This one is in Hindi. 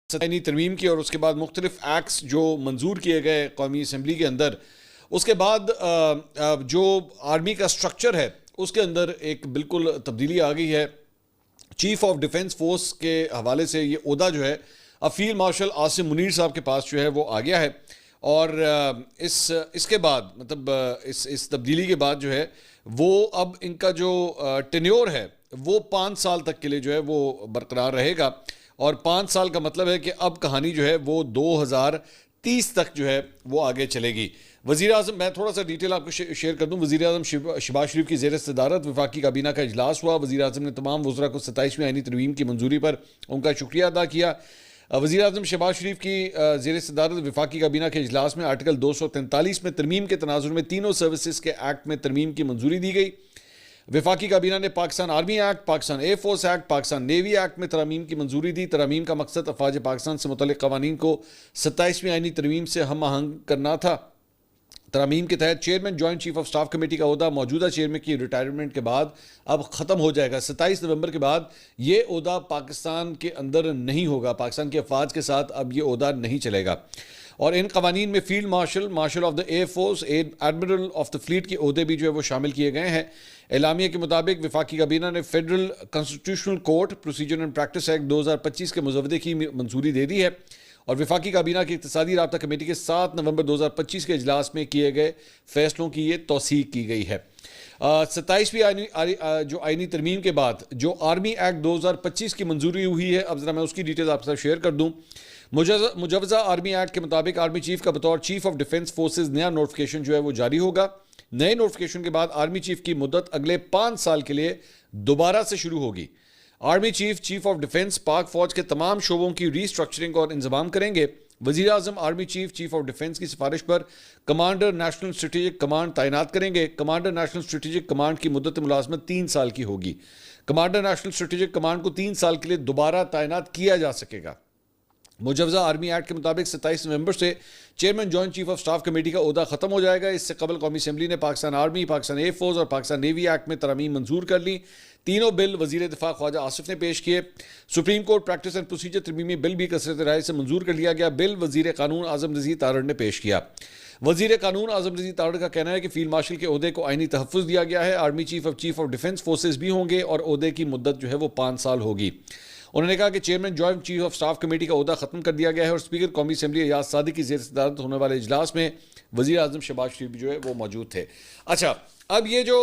सतैनी तरमीम की और उसके बाद मुख्तलिफ एक्ट्स जो मंजूर किए गए कौमी असम्बली के अंदर, उसके बाद जो आर्मी का स्ट्रक्चर है उसके अंदर एक बिल्कुल तब्दीली आ गई है। चीफ ऑफ डिफेंस फोर्स के हवाले से ये ओहदा जो है अब फील्ड मार्शल आसिम मुनीर साहब के पास जो है वो आ गया है। और इसके बाद मतलब इस तब्दीली के बाद जो है वो अब इनका जो टेन्योर है वो 5 साल तक के लिए जो है वो बरकरार रहेगा। और 5 साल का मतलब है कि अब कहानी जो है वो 2030 तक जो है वो आगे चलेगी। वज़ीर आज़म, मैं थोड़ा सा डिटेल आपको शेयर कर दूं। वज़ीर आज़म शहबाज शरीफ की ज़ेर सदारत वफाकी काबीना का इजलास हुआ। वज़ीर आज़म ने तमाम वज़रा को 27वीं आईनी तरमीम की मंजूरी पर उनका शुक्रिया अदा किया। वज़ीर आज़म शहबाज शरीफ की ज़ेर सदारत वफाकी काबीना के इजलास में आर्टिकल 243 में तरमीम के तनाजुर में तीनों सर्विसेज के एक्ट में तरमीम की मंजूरी दी गई। वफाकी काबीना ने Pakistan army act, Pakistan air force act, Pakistan navy act में तरामीम की मंजूरी दी। तरामीम का मकसद अफवाज पाकिस्तान से मुतल्लिक़ क़वानीन को 27वीं आईनी तरमीम से हम आहंग करना था। तरामीम के तहत chairman joint chief of staff committee का ओहदा मौजूदा चेयरमैन की रिटायरमेंट के बाद अब ख़त्म हो जाएगा। 27 नवंबर के बाद ये ओहदा पाकिस्तान के अंदर नहीं होगा, पाकिस्तान के अफवाज के साथ अब ये ओहदा नहीं चलेगा। और इन कवानीन में field marshal, marshal of the air force, admiral of the fleet के ओहदे भी जो है वो शामिल किए गए हैं। एलामिया के मुताबिक वफाकी काबीना ने federal constitutional court procedure and practice act 2025 के मुजवदे की मंजूरी दे दी है। और वफाकी काबीना की इक़्तिसादी राब्ता कमेटी के 7 नवंबर 2025 के इजलास में किए गए फैसलों की ये तौसीक की गई है। 27वीं जो आईनी तरमीम के बाद जो आर्मी एक्ट 2025 की मंजूरी हुई है, अब ज़रा मैं उसकी डिटेल आपके साथ शेयर कर दूँ। मुजवजा आर्मी एक्ट के मुताबिक आर्मी चीफ का बतौर चीफ ऑफ डिफेंस फोर्सेज नया नोटिफिकेशन जो है वो जारी होगा। नए नोटिफिकेशन के बाद आर्मी चीफ की मुद्दत अगले 5 साल के लिए दोबारा से शुरू होगी। Army chief, chief of defence पाक फौज के तमाम शोबों की रीस्ट्रक्चरिंग और इंतजाम करेंगे। वज़ीर आज़म army chief, chief of defence की सिफारिश पर कमांडर नेशनल स्ट्रेटेजिक कमांड तैनात करेंगे। कमांडर नेशनल स्ट्रेटेजिक कमांड की मुद्दत मुलाजमत 3 साल की होगी। कमांडर नेशनल स्ट्रेटेजिक कमांड को 3 साल के लिए दोबारा तैनात किया जा सकेगा। मुजवजा आर्मी एक्ट के मुताबिक 27 नवंबर से chairman joint chief of staff committee का ओहदा खत्म हो जाएगा। इससे कबल कौमी असम्बली ने Pakistan army, Pakistan air force और पाकिस्तान नेवी एक्ट में तरमीम मंजूर कर ली। तीनों बिल वजीर दिफा ख्वाजा आसिफ ने पेश किए। Supreme court practice and procedure तरमीमी बिल भी कसरत राय से मंजूर कर लिया गया। बिल वजीर कानून आजम रज़ी तारड़ ने पेश किया। वजीर कानून आजम रज़ी तारड़ का कहना है कि फील्ड मार्शल के ओहदे को आईनी तहफ़्फ़ुज़ दिया गया है। Army chief of defence forces भी होंगे और ओहदे की मुद्दत जो है वो 5 साल होगी। उन्होंने कहा कि chairman joint chief of staff committee का ओहदा खत्म कर दिया गया है और स्पीकर कौमी असम्बली एजाज सादिक की ज़ेर सदारत होने वाले इजलास में वज़ीर आज़म शहबाज शरीफ जो है वो मौजूद थे। अच्छा, अब ये जो